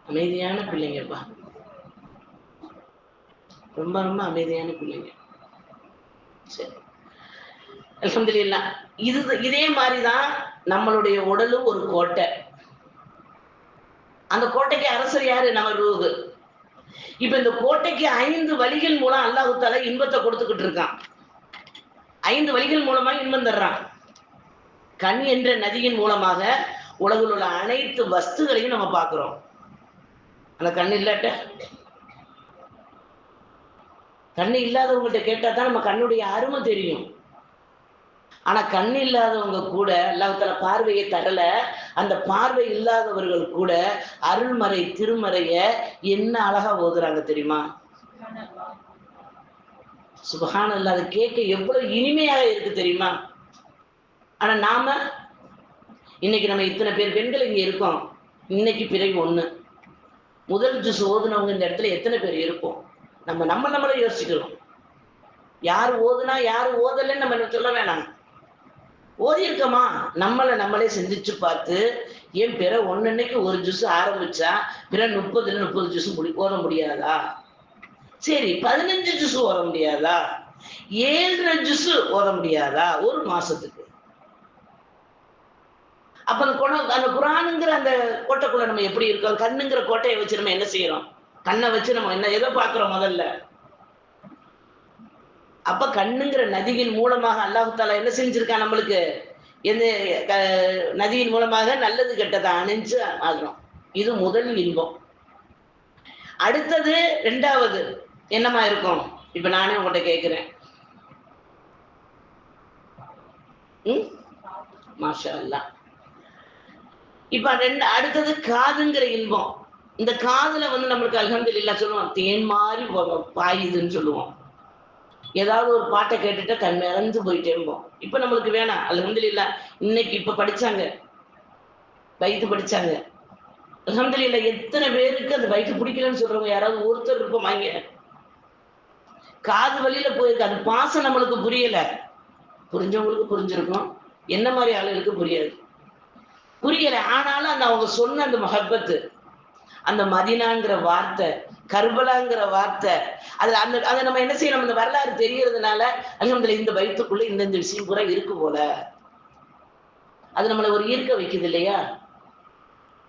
அமைதியான பிள்ளைங்கப்பா, ரொம்ப ரொம்ப அமைதியான பிள்ளைங்க. சரி, அல்ஹம்துலில்லாஹ். இதே மாதிரிதான் நம்மளுடைய உடலும் ஒரு கோட்டை. அந்த கோட்டைக்கு அரசர் யாரு, நம்ம ரூஹு. இப்ப இந்த கோட்டைக்கு 5 வழிகள் மூலம் அல்லாஹ் தஆலா இன்பத்தை கொடுத்துக்கிட்டு இருக்கான். 5 வழிகள் மூலமா இன்பம் தர்றான். கண் என்ற நதியின் மூலமாக உலகில் உள்ள அனைத்து வஸ்துகளையும் நம்ம பார்க்கிறோம். அந்த கண் இல்லாட்ட, கண்ணு இல்லாதவங்ககிட்ட கேட்டா தான் நம்ம கண்ணுடைய அருமை தெரியும். ஆனா கண் இல்லாதவங்க கூட அல்லாஹ் தஆலா பார்வையை தரல. அந்த பார்வை இல்லாதவர்கள் கூட அருள்மறை திருமறைய என்ன அழகா ஓதுறாங்க தெரியுமா, சுப்ஹானல்லாஹ். அதை கேட்க எவ்வளவு இனிமையாக இருக்கு தெரியுமா. ஆனா நாம இன்னைக்கு நம்ம இத்தனை பேர் பெண்கள் இங்க இருக்கோம். இன்னைக்கு பிறகு 1 முதல் ஜுஸ் ஓதுனவங்க இந்த இடத்துல எத்தனை பேர் இருப்போம், நம்மளை யோசிக்கிறோம். யார் ஓதுனா யார் ஓதலைன்னு நம்ம சொல்ல வேணாம். ஓதி இருக்கமா, நம்மளே சிந்திச்சு பார்த்து, ஏன் பிற 1 அன்னைக்கு ஒரு ஜூஸ் ஆரம்பிச்சா பிற 30 ஜூஸ் ஓத முடியாதா? சரி, 15 ஜூஸ் ஓத முடியாதா? 7 ஜூஸ் ஓத முடியாதா ஒரு மாசத்துக்கு? அப்ப அந்த குர்ஆனுங்கிற அந்த கோட்டைக்குள்ள நம்ம எப்படி இருக்கோம்? கண்ணுங்கிற கோட்டையை வச்சு நம்ம என்ன செய்யறோம்? கண்ணை வச்சு நம்ம என்ன எதை பார்க்கிறோம் முதல்ல? அப்ப கண்ணுங்கிற நதியின் மூலமாக அல்லாஹ் தஆலா என்ன செஞ்சிருக்கான், நம்மளுக்கு எந்த நதியின் மூலமாக நல்லது கெட்டதை அணிஞ்சு ஆகிறோம். இது முதல் இன்பம். அடுத்தது 2வது என்னமா இருக்கும்? இப்ப நானே உங்கள்கிட்ட கேட்கிறேன், மாஷா அல்லாஹ். இப்ப அடுத்தது காதுங்கிற இன்பம். இந்த காதுல நம்மளுக்கு அல்ஹம்துலில்லாஹ் சொல்லுவோம், தேன் மாதிரி பாயுதுன்னு சொல்லுவோம். ஏதாவது ஒரு பாட்டை கேட்டுட்டு கண் இறந்து போயிட்டே இருப்போம். இப்ப நம்மளுக்கு வேணாம், அல்ஹம்துலில்லாஹ். இன்னைக்கு இப்ப படிச்சாங்க, வயிற்று படிச்சாங்க, அல்ஹம்துலில்லாஹ். எத்தனை பேருக்கு அந்த வயிற்று பிடிக்கலன்னு சொல்றவங்க யாராவது ஒருத்தர் இருப்போமாங்க. காது வழியில போயிருக்கு, அந்த பாசம் நம்மளுக்கு புரியல. புரிஞ்சவங்களுக்கு புரிஞ்சிருக்கும், என்ன மாதிரி ஆளுகளுக்கு புரியல. ஆனாலும் அந்த அவங்க சொன்ன அந்த மஹப்பத்து, அந்த மதீனாங்கிற வார்த்தை, கர்பலாங்கிற வார்த்தை, அதுல அதை நம்ம என்ன செய்யணும், அந்த வரலாறு தெரியறதுனால அல்ஹம்துலில்லாஹ் இந்த வயிற்றுக்குள்ள இந்த விஷயம் பூரா இருக்கு போல, அது நம்மளை ஒரு ஈர்க்க வைக்குது இல்லையா,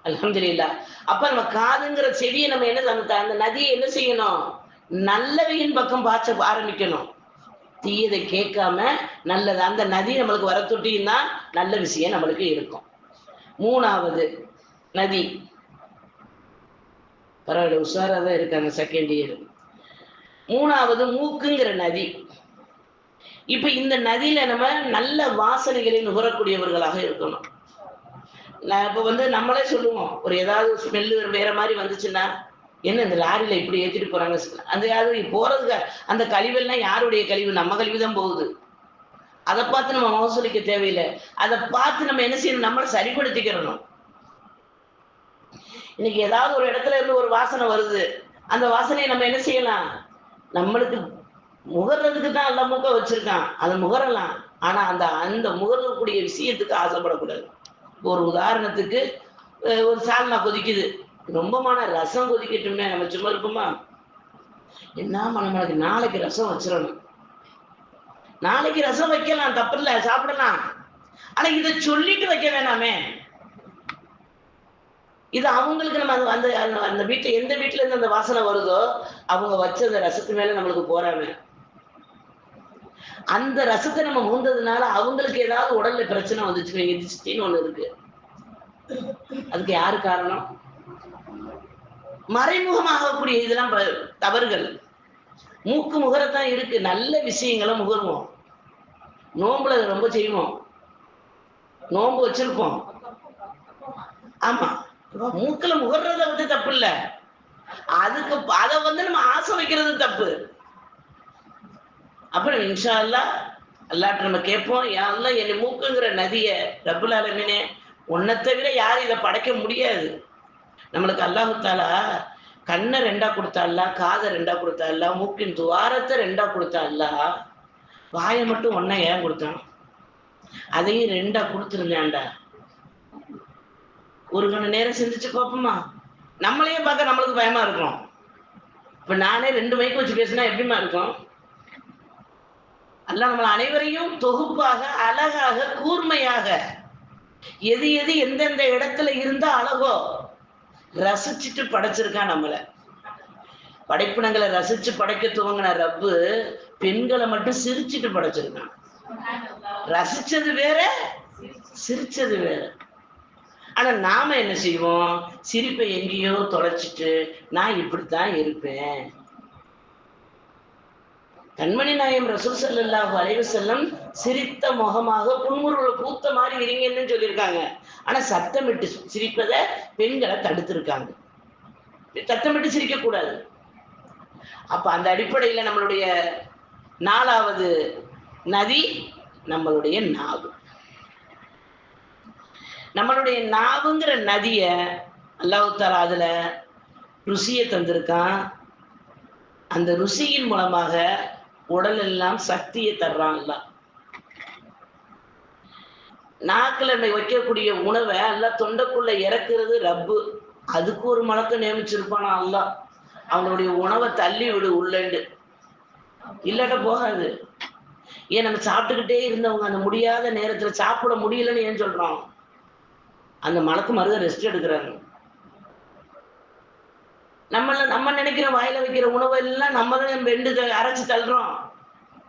அல்ஹம்துலில்லாஹ். அப்ப நம்ம காதுங்கிற செடியை நம்ம என்ன, அந்த நதியை என்ன செய்யணும், நல்லவையின் பக்கம் பாய்ச்ச ஆரம்பிக்கணும். தீயதை கேட்காம நல்லது, அந்த நதி நம்மளுக்கு வர தொட்டின்னா நல்ல விஷயம் நம்மளுக்கு இருக்கும். 3வது நதி, பரவாயில்ல உஷாராதான் இருக்காங்க, செகண்ட் இயர். 3வது மூக்குங்கிற நதி. இப்ப இந்த நதியில நம்ம நல்ல வாசனைகளை நுகரக்கூடியவர்களாக இருக்கணும். இப்ப நம்மளே சொல்லுவோம், ஒரு ஏதாவது ஸ்மெல்லு வேற மாதிரி வந்துச்சுன்னா, என்ன இந்த லாரியில இப்படி ஏற்றிட்டு போறாங்க, அந்த யாரு போறதுக்கு அந்த கழிவெல்லாம் யாருடைய கழிவு, நம்ம கழிவு தான் போகுது. அதை பார்த்து நம்ம மோசலிக்க தேவையில்லை. அதை பார்த்து நம்ம என்ன செய்யணும், நம்மளை சரிப்படுத்திக்கிறணும். இன்னைக்கு ஏதாவது ஒரு இடத்துல இருந்து ஒரு வாசனை வருது, அந்த வாசனையை நம்ம என்ன செய்யலாம், நம்மளுக்கு முகர்றதுக்கு தான் எல்லா மூக்க வச்சிருக்கான், அதை முகரலாம். ஆனா அந்த அந்த முகரக்கூடிய விஷயத்துக்கு ஆசைப்படக்கூடாது. ஒரு உதாரணத்துக்கு ஒரு சால்னா கொதிக்குது, ரொம்பமான ரசம் கொதிக்கட்டுமே, நம்ம சும்மா இருக்குமா, என்ன நம்மளுக்கு நாளைக்கு ரசம் வச்சிடணும், நாளைக்கு ரசம் வைக்கலாம், தப்பு இல்லை, சாப்பிடலாம். ஆனா இதை சொல்லிட்டு வைக்க வேணாமே. இது அவங்களுக்கு நம்ம அந்த அந்த வீட்டுல எந்த வீட்டுல இருந்து அந்த வாசனை வருதோ அவங்க வச்ச அந்த ரசத்து மேல நம்மளுக்கு போறாங்க. அந்த ரசத்தை நம்ம மூந்ததுனால அவங்களுக்கு ஏதாவது உடல்ல பிரச்சனை வந்துச்சு, எதிர்ச்சின்னு ஒண்ணு இருக்கு. அதுக்கு யாரு காரணம்? மறைமுகமாகக்கூடிய இதெல்லாம் தவறுகள். மூக்கு முகரத்தான் இருக்கு, நல்ல விஷயங்களை முகர்வோம். நோம்புல ரொம்ப செய்வோம், நோம்பு வச்சிருப்போம். ஆமா, மூக்குல முகர்றத வந்து தப்பு இல்ல, அதுக்கு அதை வந்து நம்ம ஆசை வைக்கிறது தப்பு. அப்புறம் இன்ஷா அல்லாஹ் அல்லாஹ்ட்ட நம்ம கேட்போம், யா அல்லாஹ் என் மூக்குங்கிற நதிய ரப்புல் ஆலமீனே உன்னை தவிர யாரும் இதை படைக்க முடியாது. நம்மளுக்கு அல்லாஹ் தஆலா கண்ணை ரெண்டா கொடுத்தாள்ல, காதை ரெண்டா கொடுத்தாள்ல, மூக்கின் துவாரத்தை ரெண்டா கொடுத்தாள்ல, வாயை மட்டும் ஒன்னா ஏன் கொடுத்தான்? அதையும் ரெண்டா கொடுத்துருந்தான்டா. ஒரு கண நேரம் சிந்திச்சு பார்ப்போமா? நம்மளையே பார்க்க நம்மளுக்கு பயமா இருக்கும். இப்ப நானே 2 மைக்கு வச்சு பேசினா எப்படிமா இருக்கும்? அல்லாஹ் நம்ம அனைவரையும் தொகுப்பாக, அழகாக, கூர்மையாக, எது எது எந்தெந்த இடத்துல இருந்தா அழகோ ரசிச்சுட்டு படைச்சிருக்கான். நம்மள படைப்பினங்களை ரசிச்சு படைக்க துவங்கின ரப்பு பெண்களை மட்டும் சிரிச்சுட்டு படைச்சிருக்கான். ரசிச்சது வேற, சிரிச்சது வேற. ஆனா நாம என்ன செய்வோம், சிரிப்பை எங்கேயோ தொலைச்சிட்டு நான் இப்படித்தான் இருப்பேன். கண்மணி நாயகம் ரசூல் ஸல்லல்லாஹு அலைஹி வஸல்லம் சிரித்த முகமாக புன்முறுவல பூத்த மாதிரி இருங்கன்னு சொல்லியிருக்காங்க. ஆனா சத்தமிட்டு சிரிப்பதை பெண்களை தடுத்திருக்காங்க. சத்தமிட்டு சிரிக்க கூடாது. அப்ப அந்த அடிப்படையில நம்மளுடைய 4வது நதி நம்மளுடைய நாவு. நம்மளுடைய நாவுங்கிற நதிய அல்லாஹ் தஆலா அதுல ருசியை தந்திருக்கான். அந்த ருசியின் மூலமாக உடல் எல்லாம் சக்தியை தர்றான் அல்லாஹ். நாக்குல வைக்கக்கூடிய உணவை எல்லாம் தொண்டைக்குள்ள இறக்குறது ரப்பு. அதுக்கு ஒரு மலக்க நியமிச்சிருப்பானா அல்லாஹ். அவங்களுடைய உணவை தள்ளி விடு உள்ளண்டு, இல்லாட்ட போகாது. ஏன் நம்ம சாப்பிட்டுக்கிட்டே இருந்தவங்க அந்த முடியாத நேரத்துல சாப்பிட முடியலன்னு ஏன் சொல்றோம்? அந்த மலக்கு மருத ரெஸ்ட் எடுக்கிறாங்க. நம்ம நினைக்கிற வாயில வைக்கிற உணவு எல்லாம் நம்ம தான் வெண்டு அரைச்சு தள்ளுறோம்.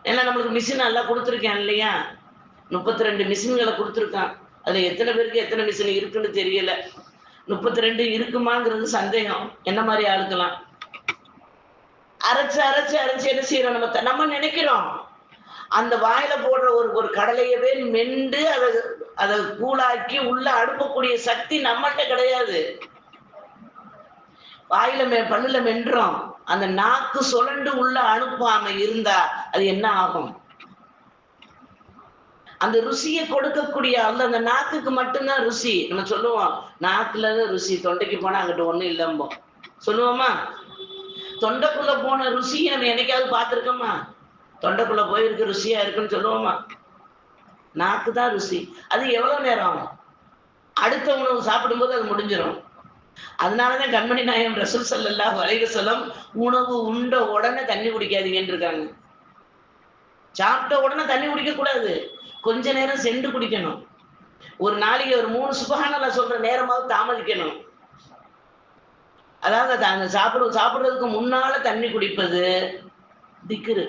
ஏன்னா நம்மளுக்கு மிஷின் எல்லாம் கொடுத்துருக்கேன் இல்லையா, 32 மிஷின்களை கொடுத்துருக்கான். அதுல எத்தனை பேருக்கு எத்தனை மிஷின் இருக்குன்னு தெரியல. 32 இருக்குமாங்கிறது சந்தேகம். என்ன மாதிரி ஆளுக்கலாம் அரைச்சு அரைச்சு அரைச்சு என்ன செய்யறோம், நம்ம நினைக்கிறோம் அந்த வாயில போடுற ஒரு கடலையவே மெண்டு அதை கூழாக்கி உள்ள அனுப்பக்கூடிய சக்தி நம்மகிட்ட கிடையாது. வாயில பல்லுல மென்றோம், அந்த நாக்கு சுழண்டு உள்ள அனுப்பாம இருந்தா அது என்ன ஆகும்? அந்த ருசியை கொடுக்கக்கூடிய அந்த நாக்குக்கு மட்டும்தான் ருசி. நம்ம சொல்லுவோம் நாக்குல ருசி, தொண்டைக்கு போனா அங்கிட்ட ஒண்ணும் இல்லம்போம் சொல்லுவோமா? தொண்டைக்குள்ள போன ருசியை நம்ம என்னைக்காவது பார்த்திருக்கோமா? தொண்டைக்குள்ள போயிருக்கு ருசியா இருக்குன்னு சொல்லுவோமா? நாக்கு தான் ருசி. அது எவ்வளவு நேரம், அடுத்த உணவு சாப்பிடும்போது அது முடிஞ்சிடும். அதனாலதான் கண்மணி நாயகம் ரசூல் ஸல்லல்லாஹு அலைஹி வஸல்லம் உணவு உண்ட உடனே தண்ணி குடிக்காதீங்கன்னு இருக்காங்க. சாப்பிட்ட உடனே தண்ணி குடிக்க கூடாது, கொஞ்ச நேரம் சென்று குடிக்கணும். ஒரு நாளைக்கு ஒரு 3 சுப்ஹானல்லாஹ் சொல்ற நேரமாவது தாமதிக்கணும். அதாவது அந்த சாப்பிடுறதுக்கு முன்னால தண்ணி குடிப்பது திக்ரு.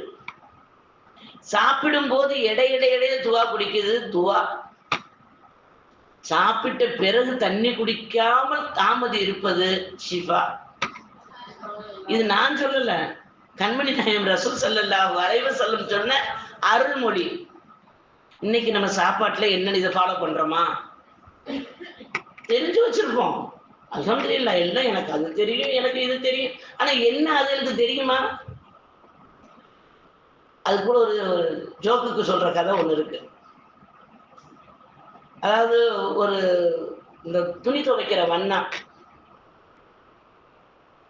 சாப்பிடும் போது இடையிடையே துவா குடிக்குது துவா. சாப்பிட்ட பிறகு தண்ணி குடிக்காமல் தாமதி இருப்பது ஷிஃபா. இது நான் சொல்லல, கண்மணி நாயகம் ரசூல் ஸல்லல்லாஹு அலைஹி வஸல்லம் சொன்ன அருள்மொழி. இன்னைக்கு நம்ம சாப்பாட்டுல என்ன இதை ஃபாலோ பண்றோமா? தெரிஞ்சு வச்சிருப்போம், அல்ஹம்துலில்லாஹ். எல்லாம் எனக்கு அது தெரியும், எனக்கு இது தெரியும். ஆனா என்ன அது எனக்கு தெரியுமா? அது கூட ஒரு ஜோக்குக்கு சொல்ற கதை ஒண்ணு இருக்கு. அதாவது ஒரு இந்த துணி துவைக்கிற வண்ணா,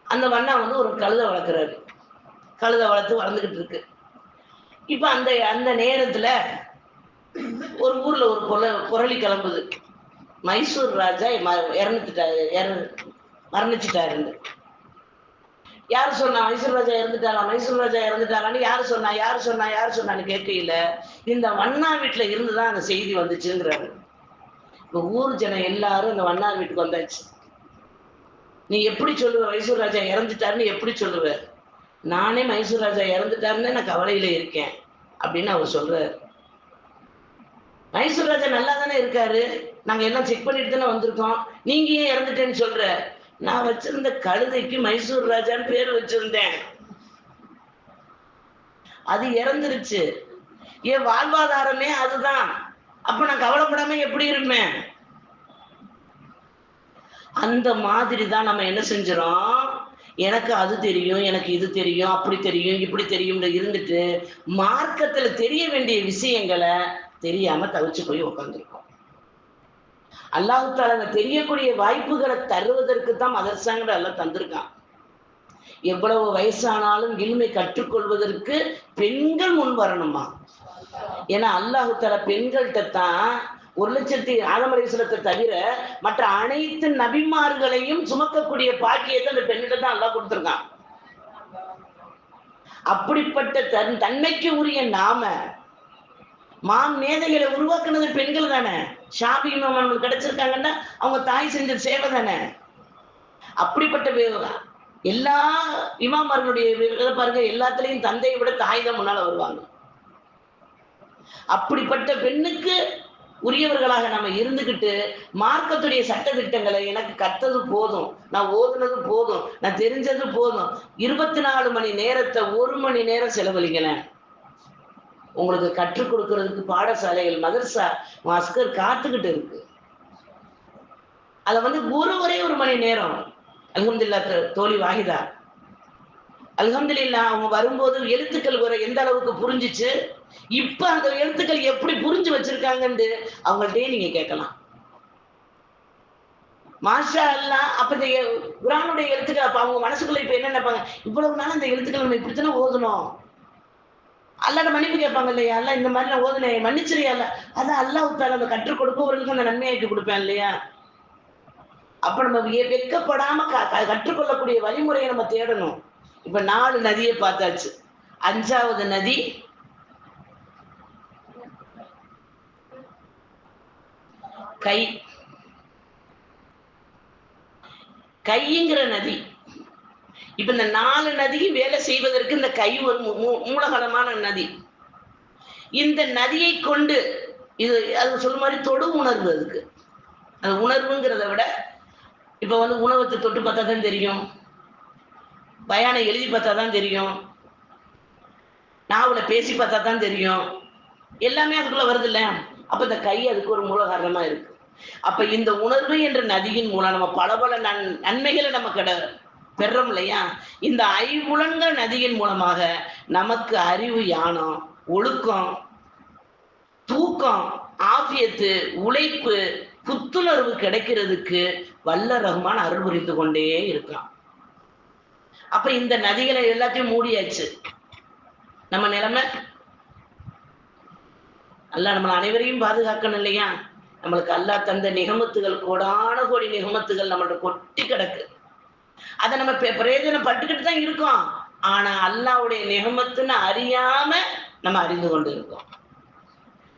அந்த வண்ணா வந்து ஒரு கழுதை வளர்க்குறாரு. கழுதை வளர்ந்துகிட்டு இருக்கு. இப்ப அந்த அந்த நேரத்துல ஒரு ஊர்ல ஒரு புரளி கிளம்புது. மைசூர் ராஜா மரணிச்சுட்டாரு. யாரு சொன்னா மைசூர் ராஜா இறந்துட்டாரா, மைசூர் ராஜா இறந்துட்டாரான்னு யாரு சொன்னான்னு கேட்கல. இந்த வண்ணா வீட்டுல இருந்துதான் அந்த செய்தி வந்துச்சுங்கிறாரு. இப்ப ஊர் ஜனம் எல்லாரும் இந்த வண்ணார் வீட்டுக்கு வந்தாச்சு. நீ எப்படி சொல்லுவ மைசூர் ராஜா இறந்துட்டாருன்னு எப்படி சொல்லுவ? நானே மைசூர் ராஜா இறந்துட்டாருன்னு நான் கவலையில இருக்கேன் அப்படின்னு அவர் சொல்றாரு. மைசூர் ராஜா நல்லா தானே இருக்காரு, நாங்க எல்லாம் செக் பண்ணிட்டு தானே வந்திருக்கோம், நீங்க ஏன் இறந்துட்டேன்னு சொல்ற? நான் வச்சிருந்த கழுதைக்கு மைசூர் ராஜான்னு பேர் வச்சிருந்தேன், அது இறந்துருச்சு, என் வாழ்வாதாரமே அதுதான், அப்ப நான் கவலைப்படாம எப்படி இருப்பேன்? அந்த மாதிரி தான் நம்ம என்ன செஞ்சிரோம், எனக்கு அது தெரியும், எனக்கு இது தெரியும், அப்படி தெரியும், இப்படி தெரியும் இருந்துட்டு மார்க்கத்துல தெரிய வேண்டிய விஷயங்களை தெரியாம தவிச்சு போய் உட்காந்துருக்கோம். அல்லாஹ் தஆலா தெரியக்கூடிய வாய்ப்புகளை தருவதற்கு தான் மதரசாங்கிற எல்லாம் தந்திருக்கான். எவ்வளவு வயசானாலும் இல்மை கற்றுக்கொள்வதற்கு பெண்கள் முன் வரணுமா? ஏன்னா அல்லாஹ் தஆலா பெண்கள்கிட்ட தான் 1,00,000 ஆதம் அலைஹிஸ்ஸலாத்தை தவிர மற்ற அனைத்து நபிமார்களையும் சுமக்கக்கூடிய பாக்கியத்தை அந்த பெண்ணிட்ட தான் அல்லாஹ் கொடுத்திருக்கான். அப்படிப்பட்ட தன்மைக்கு உரிய நாம மேதைகளை உருவாக்குனது பெண்கள் தானே. ஷாஃபி இமாம் அவங்களுக்கு கிடைச்சிருக்காங்கன்னா அவங்க தாய் செஞ்ச சேவை தானே. அப்படிப்பட்ட எல்லா இமாமர்களுடைய பாருங்க, எல்லாத்துலயும் தந்தையை விட தாய் தான் முன்னால வருவாங்க. அப்படிப்பட்ட பெண்ணுக்கு உரியவர்களாக நம்ம இருந்துகிட்டு மார்க்கத்துடைய சட்ட திட்டங்களை எனக்கு கத்தது போதும், நான் ஓதுனது போதும், நான் தெரிஞ்சது போதும், 24 மணி நேரத்தை 1 மணி நேரம் செலவழிங்களேன். உங்களுக்கு கற்றுக் கொடுக்கறதுக்கு பாடசாலைகள், மதரசா, மாஸ்கர் காத்துக்கிட்டு இருக்கு. அத ஒரே 1 மணி நேரம். அல்ஹம்துலில்லாஹ் தோழி வாஹிதா, அல்ஹம்துலில்லாஹ் அவங்க வரும்போது எழுத்துக்கள் வர எந்த அளவுக்கு புரிஞ்சிச்சு, இப்ப அந்த எழுத்துக்கள் எப்படி புரிஞ்சு வச்சிருக்காங்கன்னு அவங்கள்ட்டே நீங்க கேட்கலாம். மாஷா அல்லாஹ். அப்ப இந்த குர்ஆனுடைய எழுத்துக்கள் அப்ப அவங்க மனசுக்குள்ள இப்ப என்ன நினைப்பாங்க, இவ்வளவு நாள் இந்த எழுத்துக்கள் நம்ம இப்படித்தானே ஓதணும், அல்லாஹ்ட்ட மன்னிப்பு கேட்பாங்க இல்லையா, அல்லாஹ் இந்த மாதிரி நான் ஓதுனேன் மன்னிச்சிரியா, அதான் அல்லாஹ் தஆலா அந்த கற்றுக் கொடுப்பவர்களுக்கு அந்த நன்மையாக்கி கொடுப்பேன் இல்லையா. அப்ப நம்ம வெட்கப்படாம கற்றுக்கொள்ளக்கூடிய வழிமுறையை நம்ம தேடணும். இப்ப 4 நதியை பார்த்தாச்சு. 5வது நதி கை. கைங்கிற நதி. இப்ப இந்த 4 நதிக்கு வேலை செய்வதற்கு இந்த கை ஒரு மூலகரமான நதி. இந்த நதியை கொண்டு இது அது சொல்ல மாதிரி தொடு உணர்வு. அதுக்கு அது உணர்வுங்கிறத விட இப்ப உணவத்தை தொட்டு பார்த்தா தான் தெரியும், பயானை எழுதி பார்த்தா தான் தெரியும், நாவல பேசி பார்த்தா தான் தெரியும், எல்லாமே அதுக்குள்ள வருது இல்ல. அப்ப இந்த கை அதுக்கு ஒரு மூல காரணமா இருக்கு. அப்ப இந்த உணர்வு என்ற நதியின் மூலம் நம்ம பல நன்மைகளை நம்ம பெறோம் இல்லையா. இந்த ஐம்புலன்கள் நதியின் மூலமாக நமக்கு அறிவு, ஞானம், ஒழுக்கம், தூக்கம், ஆஃபியத்து, உழைப்பு, புத்துணர்வு கிடைக்கிறதுக்கு வல்ல ரஹ்மான் அருள் புரிந்து கொண்டே இருக்கான். அப்ப இந்த நதிகளை எல்லாத்தையும் மூடியாச்சு. நம்ம நிலைமை அல்லாஹ் நம்ம அனைவரையும் பாதுகாக்கணும் இல்லையா. நம்மளுக்கு அல்லாஹ் தந்த நிகமத்துகள், கோடான கோடி நிகமத்துகள் நம்மள்ட்ட கொட்டி கிடக்கு. அதை நம்ம பிரயோஜனப்பட்டுக்கிட்டு தான் இருக்கோம். ஆனா அல்லாஹ்வுடைய நிகமத்துன்னு அறியாம நம்ம அறிந்து கொண்டு இருக்கோம்.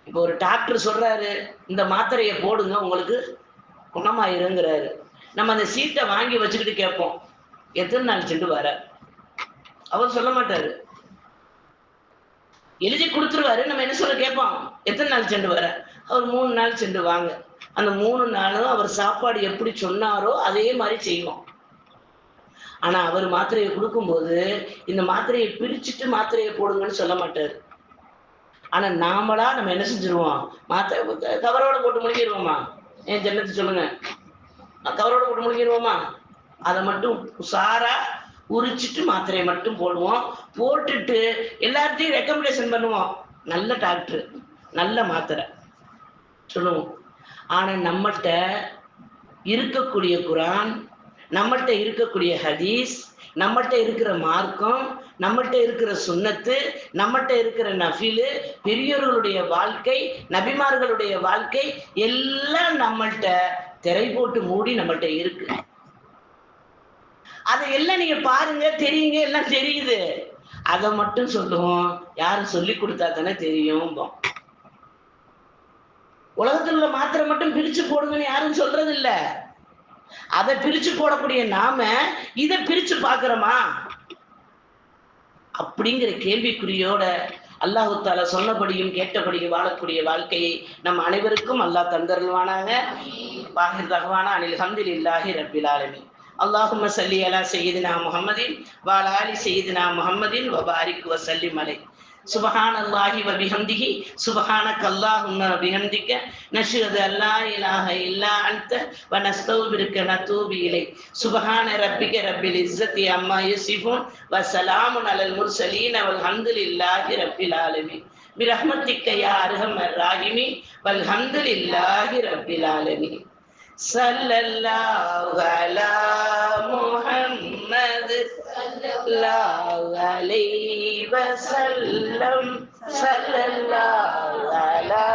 இப்போ ஒரு டாக்டர் சொல்றாரு, இந்த மாத்திரையை போடுங்க உங்களுக்கு குணமாயிருங்கிறாரு. நம்ம அந்த சீட்டை வாங்கி வச்சுக்கிட்டு கேட்போம், எத்தனை நாள் சென்று வர? அவர் சொல்ல மாட்டாரு, எழுதி கொடுத்துருவாரு. நம்ம என்ன சொல்ல கேட்போம், எத்தனை நாள் சென்று வர? அவர் 3 நாள் சென்று வாங்க. அந்த 3 நாளும் அவர் சாப்பாடு எப்படி சொன்னாரோ அதே மாதிரி செய்வோம். ஆனா அவர் மாத்திரையை கொடுக்கும்போது இந்த மாத்திரையை பிரிச்சுட்டு மாத்திரையை போடுங்கன்னு சொல்ல மாட்டாரு. ஆனா நாமளா நம்ம என்ன செஞ்சிருவோம், மாத்திரை கவரோட போட்டு முழுகிடுவோமா? என் ஜன்னத்து சொல்லுங்க, கவரோட போட்டு முழுகிடுவோமா? அதை மட்டும் உசாரா உரிச்சிட்டு மாத்திரையை மட்டும் போடுவோம். போட்டுட்டு எல்லார்ட்டையும் ரெக்கமெண்டேஷன் பண்ணுவோம், நல்ல டாக்டர், நல்ல மாத்திரை சொல்லுவோம். ஆனா நம்மகிட்ட இருக்கக்கூடிய குரான், நம்மகிட்ட இருக்கக்கூடிய ஹதீஸ், நம்மகிட்ட இருக்கிற மார்க்கம், நம்மகிட்ட இருக்கிற சுன்னத்து, நம்மகிட்ட இருக்கிற நஃபிலு, பெரியோர்களுடைய வாழ்க்கை, நபிமார்களுடைய வாழ்க்கை எல்லாம் நம்மள்கிட்ட திரை போட்டு மூடி நம்மள்கிட்ட இருக்கு. அதையெல்லாம் நீங்க பாருங்க, தெரியுங்க, எல்லாம் தெரியுது. அதை மட்டும் சொல்லுவோம், யாரும் சொல்லி கொடுத்தா தானே தெரியும். உலகத்தில் உள்ள மாத்திரை மட்டும் பிரிச்சு போடுங்கன்னு யாரும் சொல்றது இல்ல. அதை பிரிச்சு போடக்கூடிய நாம இதை பிரிச்சு பாக்குறோமா அப்படிங்கிற கேள்விக்குறியோட அல்லாஹு தாலா சொன்னபடியும் கேட்டபடியும் வாழக்கூடிய வாழ்க்கையை நம் அனைவருக்கும் அல்லாஹ் தந்தருள்வானாக. வாஹிர் தஹ்வானா அனில் ஹம்துலில்லாஹி ரப்பில் ஆலமீன். அல்லாஹும்ம ஸல்லி அலா சய்யிதினா முஹம்மதின் வ அலா ஆலி சய்யிதினா முஹம்மதின் வ பாரிக் வ ஸல்லிம் அலைஹி. சுப்ஹானல்லாஹி வ பிஹம்திஹி சுப்ஹானக்கல்லாஹும்ம வ பிஹம்திக நஷ்ஹது அல்லா இலாஹ இல்லா அன்த வ நஸ்தக்பிருக வ நதூபு இலைக். சுப்ஹான ரப்பிக ரப்பில் இஸ்ஸத்தி அம்மா யசிஃபூன் வ ஸலாமுன் அலல் முர்ஸலீன் வல்ஹம்துலில்லாஹி ரப்பில் ஆலமீன். பிரஹ்மத்திக யா அர்ஹமர் ராஹிமீன் வல்ஹம்துலில்லாஹி ரப்பில் ஆலமீன். சல்லல்லாஹு அலா முஹம்மது ஸல்லல்லாஹு அலைஹி வஸல்லம். ஸல்லல்லாஹு அலா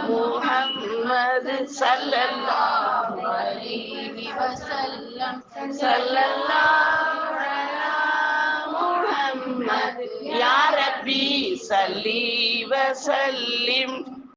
முஹம்மது ஸல்லல்லாஹு அலைஹி வஸல்லம். ஸல்லல்லாஹு அலா முஹம்மது யா ரப்பி ஸல்லி வஸல்லிம்.